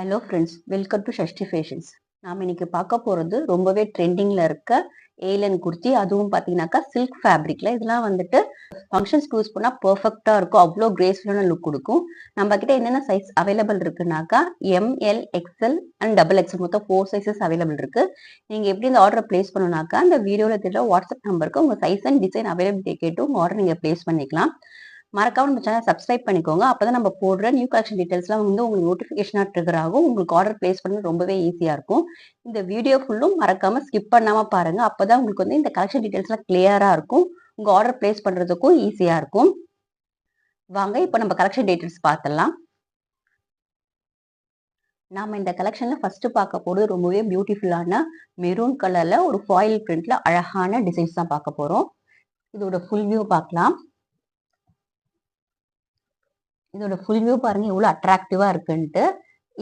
Hello friends, welcome to Shashti fashions. நாம் இன்னைக்கு பார்க்க போகிறது ரொம்பவே ட்ரெண்டிங்கில் இருக்க ஏலன் குர்த்தி. அதுவும் பார்த்தீங்கன்னாக்கா சில்க் ஃபேப்ரிக்ல இதெல்லாம் வந்துட்டு ஃபங்க்ஷன்ஸ்க்கு யூஸ் பண்ணால் பர்ஃபெக்டாக இருக்கும். அவ்வளோ கிரேஸ்ஃபுல்லான லுக் கொடுக்கும். நம்ம கிட்ட என்னென்ன சைஸ் அவைலபிள் இருக்குனாக்கா M L XL and double XL மொத்தம் 4 சைஸஸ் அவைலபிள் இருக்கு. நீங்கள் எப்படி இந்த ஆர்டரை பிளேஸ் பண்ணணும்னாக்கா அந்த வீடியோவில் தெரியல வாட்ஸ்அப் நம்பருக்கு உங்கள் சைஸ் அண்ட் டிசைன் அவைலபிலிட்டி கேட்டு உங்கள் ஆர்டர் நீங்கள் பிளேஸ் பண்ணிக்கலாம். மறக்காம நம்ம சேனல் சப்ஸ்கிரைப் பண்ணிக்கோங்க. அப்பதான் நம்ம போடுற நியூ கலெக்ஷன் டீடைல்ஸ்லாம் வந்து உங்களுக்கு நோட்டிஃபிகேஷனா ட்ரிகர் ஆகும். உங்களுக்கு ஆர்டர் பிளேஸ் பண்ண ரொம்பவே ஈஸியா இருக்கும். இந்த வீடியோ ஃபுல்லும் மறக்காம ஸ்கிப் பண்ணாம பாருங்க. அப்பதான் உங்களுக்கு வந்து இந்த கலெக்ஷன் டீடைல்ஸ்லாம் கிளியரா இருக்கும். உங்க ஆர்டர் பிளேஸ் பண்றதுக்கும் ஈஸியா இருக்கும். வாங்க இப்ப நம்ம கலெக்ஷன் டீடைல்ஸ் பார்த்துடலாம். நாம இந்த கலெக்ஷன்ல ஃபர்ஸ்ட் பார்க்க போறது ரொம்பவே பியூட்டிஃபுல்லான மெரூன் கலர்ல ஒரு ஃபாயில் பிரிண்ட்ல அழகான டிசைன்ஸ் தான் பார்க்க போறோம். இதோட ஃபுல் வியூ பார்க்கலாம். இதோட ஃபுல் வியூ பாருங்க எவ்வளவு அட்ராக்டிவா இருக்குன்ட்டு.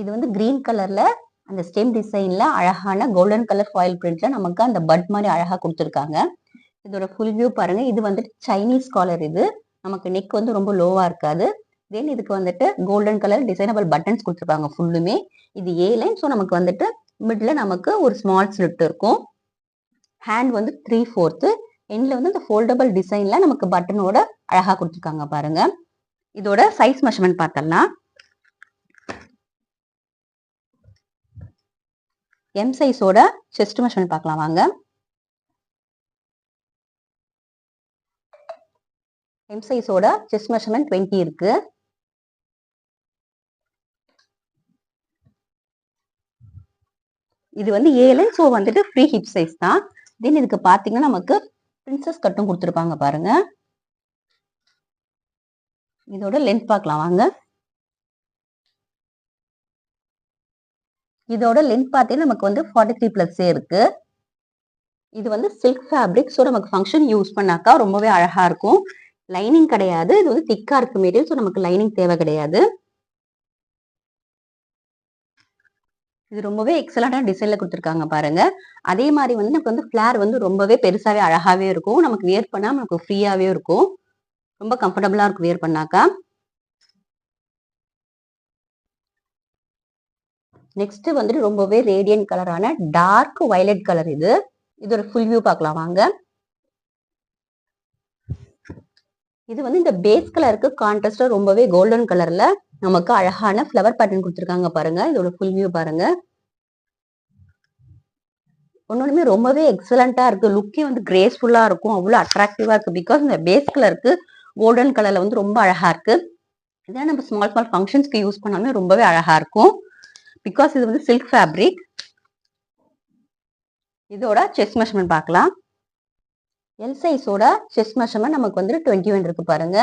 இது வந்து கிரீன் கலர்ல அந்த ஸ்டெம் டிசைன்ல அழகான கோல்டன் கலர் ஃபாயில் பிரிண்ட்ல நமக்கு அந்த பட் மாதிரி அழகா கொடுத்துருக்காங்க. இதோட ஃபுல் வியூ பாருங்க. இது வந்துட்டு சைனீஸ் காலர். இது நமக்கு நெக் வந்து ரொம்ப லோவா இருக்காது. தென் இதுக்கு வந்துட்டு கோல்டன் கலர் டிசைனபிள் பட்டன்ஸ் கொடுத்துருக்காங்க ஃபுல்லுமே. இது ஏ லைன். ஸோ நமக்கு வந்துட்டு மிட்ல நமக்கு ஒரு ஸ்மால் ஸ்லிட் இருக்கும். ஹேண்ட் வந்து 3/4. எண்ட்ல வந்து இந்த ஃபோல்டபிள் டிசைன்ல நமக்கு பட்டனோட அழகா கொடுத்துருக்காங்க பாருங்க. இதோட சைஸ் மெஷர்மெண்ட் பார்த்தலாம். எம் சைஸோட செஸ்ட் மெஷர்மெண்ட் பார்க்கலாம் வாங்க. எம் சைஸோட செஸ்ட் மெஷர்மெண்ட் 20 இருக்கு. இது வந்து ஏழு. ஸோ வந்துட்டு ஃப்ரீ ஹிப் சைஸ் தான். தென் இதுக்கு பார்த்தீங்கன்னா நமக்கு பிரின்சஸ் கட்டும் கொடுத்துருப்பாங்க பாருங்க. இதோட லென்த் பார்க்கலாம் வாங்க. இதோட லென்த் பார்த்தீங்கன்னா நமக்கு வந்து 43+ இருக்கு. இது வந்து சில்க் ஃபேப்ரிக். ஸோ நமக்கு ஃபங்க்ஷன் யூஸ் பண்ணாக்கா ரொம்பவே அழகா இருக்கும். லைனிங் கிடையாது. இது வந்து திக்கா இருக்கு மெட்டீரியல். ஸோ நமக்கு லைனிங் தேவை கிடையாது. இது ரொம்பவே எக்ஸலண்டான டிசைன்ல கொடுத்துருக்காங்க பாருங்க. அதே மாதிரி வந்து நமக்கு வந்து ஃபிளார் வந்து ரொம்பவே பெருசாவே அழகாவே இருக்கும். நமக்கு வியர் பண்ணா நமக்கு ஃப்ரீயாவே இருக்கும். ரொம்ப கம்ஃபர்டபுளா இருக்கும் வியர் பண்ணாக்கா. நெக்ஸ்ட் வந்துட்டு ரொம்பவே ரேடியன்ட் கலரான டார்க் வயலட் கலர். இது இதோட ஃபுல் வியூ பார்க்கலாம் வாங்க. இது வந்து இந்த பேஸ் கலருக்கு கான்ட்ராஸ்டா ரொம்பவே கோல்டன் கலர்ல நமக்கு அழகான ஃப்ளவர் பேட்டர்ன் கொடுத்துருக்காங்க பாருங்க. இதோட ஃபுல் வியூ பாருங்க. ஒன்னொன்னுமே ரொம்பவே எக்ஸலண்டா இருக்கு. லுக்கே வந்து கிரேஸ்ஃபுல்லா இருக்கும். அவ்வளவு அட்ராக்டிவா இருக்கு. பிகாஸ் இந்த பேஸ் கலருக்கு கோல்டன் கலர்ல வந்து ரொம்ப அழகா இருக்கு. இதான் நம்ம ஸ்மால் ஸ்மால் ஃபங்க்ஷன்ஸ்க்கு யூஸ் பண்ணாலுமே ரொம்பவே அழகா இருக்கும். பிகாஸ் இது வந்து சில்க் ஃபேப்ரிக். இதோட செஸ்ட் மெஷர்மெண்ட் பார்க்கலாம். எல் சைஸோட செஸ்ட் மெஷர்மெண்ட் நமக்கு வந்து 21 இருக்கு பாருங்க.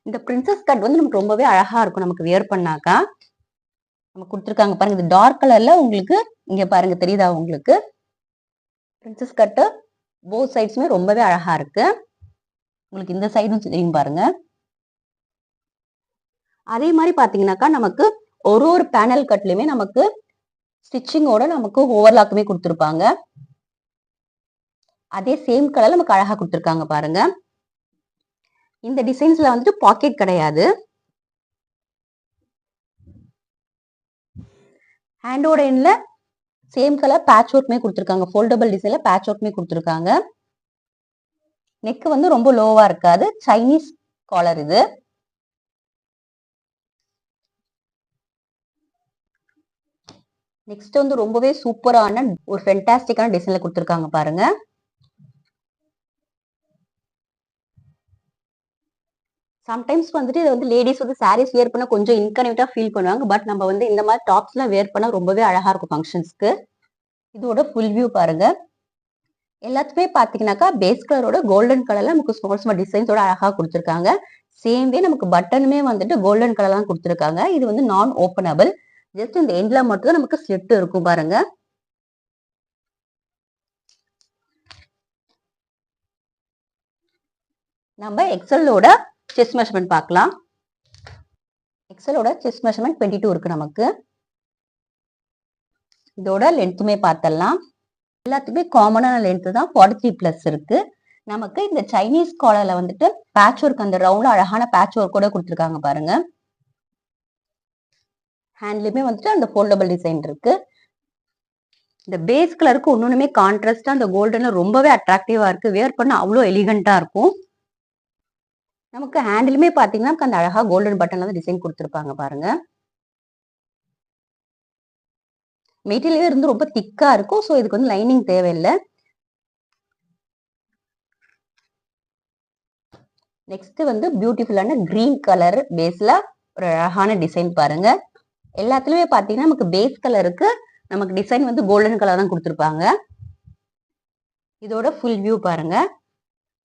இந்த பிரின்சஸ் கட் வந்து நமக்கு ரொம்பவே அழகா இருக்கும். நமக்கு வியர் பண்ணாக்கா நம்ம கொடுத்துருக்காங்க பாருங்க. இது டார்க் கலர்ல உங்களுக்கு இங்க பாருங்க தெரியுதா உங்களுக்கு. பிரின்சஸ் கட்டு போத் சைட்ஸுமே ரொம்பவே அழகா இருக்கு. உங்களுக்கு இந்த சைடும் தெரியும் பாருங்க. அதே மாதிரி பாத்தீங்கன்னாக்கா நமக்கு ஒரு பேனல் கட்லயுமே நமக்கு ஸ்டிச்சிங்கோட நமக்கு ஓவர்லாக்குமே கொடுத்துருப்பாங்க. அதே சேம் கலர்ல நமக்கு அழகா கொடுத்துருக்காங்க பாருங்க. இந்த டிசைன்ஸ்ல வந்துட்டு பாக்கெட் கிடையாது. ஹேண்டோட எண்ட்ல சேம் கலர் பேட்ச் ஒர்க்மே கொடுத்துருக்காங்க. ஃபோல்டபிள் டிசைன்ல பேட்ச் ஒர்க்மே கொடுத்துருக்காங்க. நெக் வந்து ரொம்ப லோவா இருக்காது. சைனீஸ் காலர் இது. நெக்ஸ்ட் வந்து ரொம்பவே சூப்பரான ஒரு ஃபென்டாஸ்டிக்கான டிசைன்ல கொடுத்துருக்காங்க பாருங்க. சம்டைம்ஸ் வந்துட்டு இது வந்து லேடிஸ் வந்து சாரீஸ் வேர் பண்ண கொஞ்சம் இன்கன்வீனியன்ட்டா ஃபீல் பண்ணுவாங்க. பட் நம்ம வந்து இந்த மாதிரி டாப்ஸ் எல்லாம் வேர் பண்ணா ரொம்பவே அழகா இருக்கும் ஃபங்க்ஷன்ஸ்க்கு. இதோட ஃபுல் வியூ பாருங்க. எல்லாத்துமே பாத்தீங்கன்னாக்கா பேஸ் கலரோட கோல்டன் கலர்ல நமக்கு ஸ்மால் ஸ்மால் டிசைன்ஸோட அழகா கொடுத்துருக்காங்க. சேம் வே நமக்கு பட்டனுமே வந்துட்டு கோல்டன் கலர் தான் கொடுத்துருக்காங்க. இது வந்து நான் ஓப்பனபிள். ஜஸ்ட் இந்த எண்ட்ல மட்டும் தான் நமக்கு ஸ்லிட் இருக்கும் பாருங்க. நம்ம எக்ஸலோட செஸ்ட் மெஷர்மெண்ட் பார்க்கலாம். எக்ஸலோட செஸ்ட் மெஷர்மெண்ட் 22 இருக்கு நமக்கு. இதோட லென்த்துமே பார்த்தலாம். எல்லாத்துக்குமே காமனான லென்த் தான் 43+ இருக்கு. நமக்கு இந்த சைனீஸ் காலர்ல வந்துட்டு பேட்ச் ஒர்க், அந்த ரவுண்ட்ல அழகான பேட்ச் ஒர்க் கூட கொடுத்துருக்காங்க பாருங்க. ஹேண்ட்லயுமே வந்துட்டு அந்த ஃபோல்டபிள் டிசைன் இருக்கு. இந்த பேஸ் கலருக்கு ஒன்னொன்னுமே கான்ட்ராஸ்டா அந்த கோல்டன்ல ரொம்பவே அட்ராக்டிவா இருக்கு. வேர் பண்ண அவ்வளோ எலிகண்டா இருக்கும். நமக்கு ஹேண்டிலுமே பாத்தீங்கன்னா அந்த அழகா கோல்டன் பட்டன்ல தான் டிசைன் கொடுத்துருப்பாங்க பாருங்க. மெட்டீரியல் இருந்து ரொம்ப திக்கா இருக்கும். ஸோ இதுக்கு வந்து லைனிங் தேவையில்லை. நெக்ஸ்ட் வந்து பியூட்டிஃபுல்லான கிரீன் கலர் பேஸ்ல ஒரு அழகான டிசைன் பாருங்க. எல்லாத்துலயுமே பாத்தீங்கன்னா நமக்கு பேஸ் கலருக்கு நமக்கு டிசைன் வந்து கோல்டன் கலர் தான் கொடுத்துருப்பாங்க. இதோட ஃபுல் வியூ பாருங்க.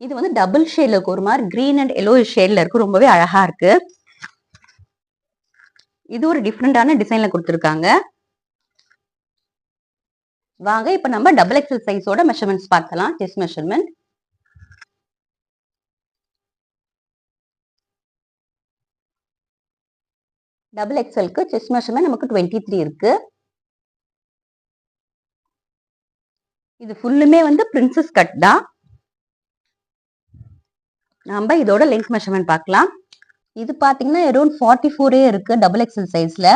இது வந்து டபுள் ஷேட்ல இருக்கு. ஒரு மாதிரி கிரீன் அண்ட் எல்லோ ஷேட்ல இருக்கு. ரொம்பவே அழகா இருக்கு. இது ஒரு டிஃப்ரெண்டான டிசைன்ல கொடுத்துருக்காங்க. வாங்க இப்ப நம்ம டபுள் எக்ஸல் சைஸோட மெஷர்மெண்ட்ஸ் பார்க்கலாம். Chest measurement. டபுள் எக்ஸலுக்கு செஸ்ட் மெஷர்மெண்ட் நமக்கு 23 இருக்கு. இது ஃபுல்லுமே வந்து பிரின்சஸ் கட் தான். நம்ம இதோட லென்த் மெஷர்மெண்ட் பார்க்கலாம். இது பாத்தீங்கன்னா அரௌண்ட் 44 இருக்கு டபுள் எக்ஸல் சைஸ்ல.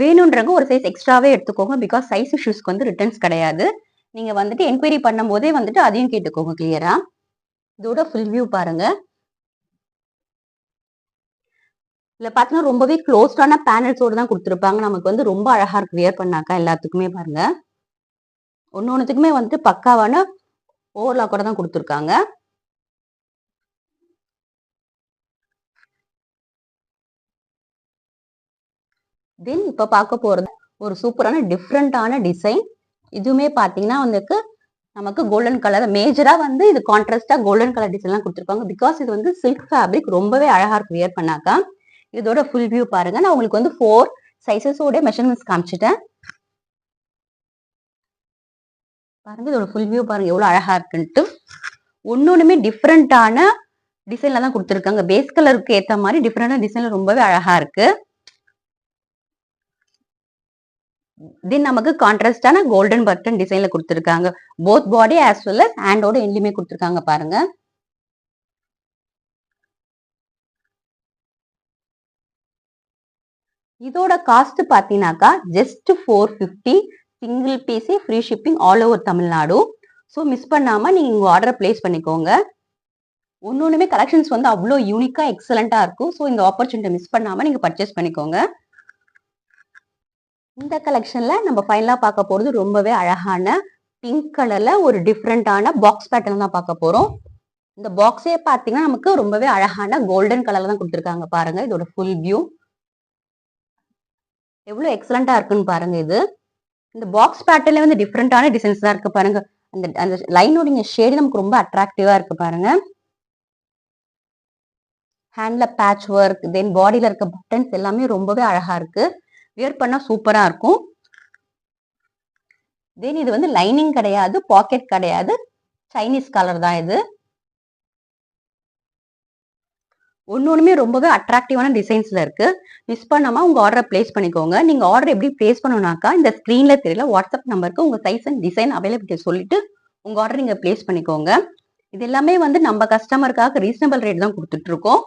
வேணும்ன்றவங்க ஒரு சைஸ் எக்ஸ்ட்ராவே எடுத்துக்கோங்க. பிகாஸ் சைஸ் இஷ்யூஸ்க்கு வந்து ரிட்டர்ன்ஸ் கிடையாது. நீங்க வந்துட்டு என்கொயரி பண்ணும் போதே வந்துட்டு அதையும் கேட்டுக்கோங்க கிளியரா. இதோட ஃபுல் வியூ பாருங்க. இதுல பாத்தீங்கன்னா ரொம்பவே க்ளோஸ்டான பேனல்ஸோட தான் கொடுத்துருப்பாங்க. நமக்கு வந்து ரொம்ப அழகா இருக்கு வியர் பண்ணாக்கா எல்லாத்துக்குமே பாருங்க. ஒன்னொன்னுத்துக்குமே வந்துட்டு பக்காவான ஓவர்லாக்கோட தான் கொடுத்துருக்காங்க. தென் இப்ப பார்க்க போறது ஒரு சூப்பரான டிஃப்ரெண்டான டிசைன். இதுவுமே பாத்தீங்கன்னா வந்துட்டு நமக்கு கோல்டன் கலர் மேஜரா வந்து இது கான்ட்ராஸ்டா கோல்டன் கலர் டிசைன் எல்லாம் கொடுத்துருப்பாங்க. பிகாஸ் இது வந்து சில்க் ஃபேப்ரிக் ரொம்பவே அழகா இருக்கு வியர் பண்ணாக்கா. இதோட ஃபுல் வியூ பாருங்க. நான் உங்களுக்கு வந்து 4 சைஸஸோட மெஷர்மெண்ட்ஸ் காமிச்சிட்டேன் பாருங்க. இதோட ஃபுல் வியூ பாருங்க எவ்வளவு அழகா இருக்குன்ட்டு. ஒன்னொன்னுமே டிஃப்ரெண்டான டிசைன்ல தான் கொடுத்துருக்காங்க. பேஸ் கலருக்கு ஏத்த மாதிரி டிஃப்ரெண்டான டிசைன்ல ரொம்பவே அழகா இருக்கு. தென் நமக்கு கான்ட்ராஸ்டான கோல்டன் பட்டன் டிசைன்ல கொடுத்துருக்காங்க. Both body as well as ஹேண்டோட எண்ட்லயுமே கொடுத்துருக்காங்க பாருங்க. இதோட காஸ்ட் பாத்தீங்கன்னாக்கா just 450. Single piece free shipping all over Tamil Nadu. So miss பண்ணாம நீங்க உங்க ஆர்டரை பிளேஸ் பண்ணிக்கோங்க. ஒன்னொன்னுமே கலெக்ஷன்ஸ் வந்து அவ்வளோ யூனிக்கா எக்ஸலண்டா இருக்கும். ஸோ இந்த ஆப்பர்ச்சுனிட்டி மிஸ் பண்ணாம நீங்க பர்ச்சேஸ் பண்ணிக்கோங்க. இந்த கலெக்ஷன்ல நம்ம ஃபைனலா பார்க்க போறது ரொம்பவே அழகான பிங்க் கலர்ல ஒரு டிஃப்ரெண்டான பாக்ஸ் பேட்டர்ன் தான் பார்க்க போறோம். இந்த பாக்ஸே பாத்தீங்கன்னா நமக்கு ரொம்பவே அழகான கோல்டன் கலர்ல தான் கொடுத்துருக்காங்க பாருங்க. இதோட ஃபுல் வியூ எவ்வளவு எக்ஸலண்டா இருக்குன்னு பாருங்க. இது இந்த பாக்ஸ் பேட்டர்ன்ல வந்து டிஃப்ரெண்டான டிசைன்ஸ் தான் இருக்கு பாருங்க. அந்த அந்த லைனோட ஷேடு நமக்கு ரொம்ப அட்ராக்டிவா இருக்கு பாருங்க. ஹேண்ட்ல பேட்ச் ஒர்க், தென் பாடியில இருக்க பட்டன்ஸ் எல்லாமே ரொம்பவே அழகா இருக்கு. வியர் பண்ணா சூப்பரா இருக்கும். தென் இது வந்து லைனிங் கிடையாது, பாக்கெட் கிடையாது, சைனீஸ் கலர் தான் இது. ஒன்னொன்னுமே ரொம்பவே அட்ராக்டிவான டிசைன்ஸ்ல இருக்கு. மிஸ் பண்ணாம உங்க ஆர்டரை பிளேஸ் பண்ணிக்கோங்க. நீங்க ஆர்டர் எப்படி பிளேஸ் பண்ணணும்னாக்கா இந்த ஸ்கிரீன்ல தெரியல வாட்ஸ்அப் நம்பருக்கு உங்க சைஸ் அண்ட் டிசைன் அவைலபிலிட்டி சொல்லிட்டு உங்க ஆர்டர் நீங்க பிளேஸ் பண்ணிக்கோங்க. இது எல்லாமே வந்து நம்ம கஸ்டமருக்காக ரீசனபிள் ரேட் தான் கொடுத்துட்டு இருக்கோம்.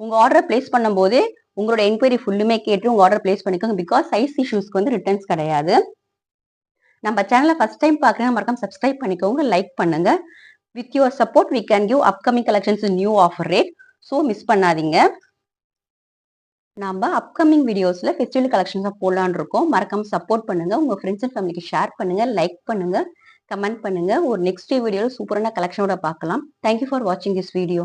உங்க ஆர்டரை பிளேஸ் பண்ணும் போதே உங்களோட என்கொயரி ஃபுல்லுமே கேட்டு உங்க ஆர்டர் பிளேஸ் பண்ணிக்கோங்க. பிகாஸ் சைஸ் இஷ்யூஸ்க்கு வந்து ரிட்டர்ன்ஸ் கிடையாது. நம்ம சேனலை ஃபர்ஸ்ட் டைம் பார்க்கறேன் மறக்காம சப்ஸ்கிரைப் பண்ணிக்கோங்க, லைக் பண்ணுங்க. With your support we can give upcoming collections new offer rate. So miss பண்ணாதீங்க. நம்ம அப்கமிங் வீடியோஸ்ல ஃபெஸ்டிவல் கலெக்ஷன்ஸ் போடலான்னு இருக்கோம். மறக்காம சப்போர்ட் பண்ணுங்க. உங்க ஃப்ரெண்ட்ஸ் அண்ட் ஃபேமிலிக்கு ஷேர் பண்ணுங்க, லைக் பண்ணுங்க, கமெண்ட் பண்ணுங்க. ஒரு நெக்ஸ்ட் வீடியோல சூப்பரான கலெக்ஷனோட பார்க்கலாம். தேங்க்யூ ஃபார் வாட்சிங் திஸ் வீடியோ.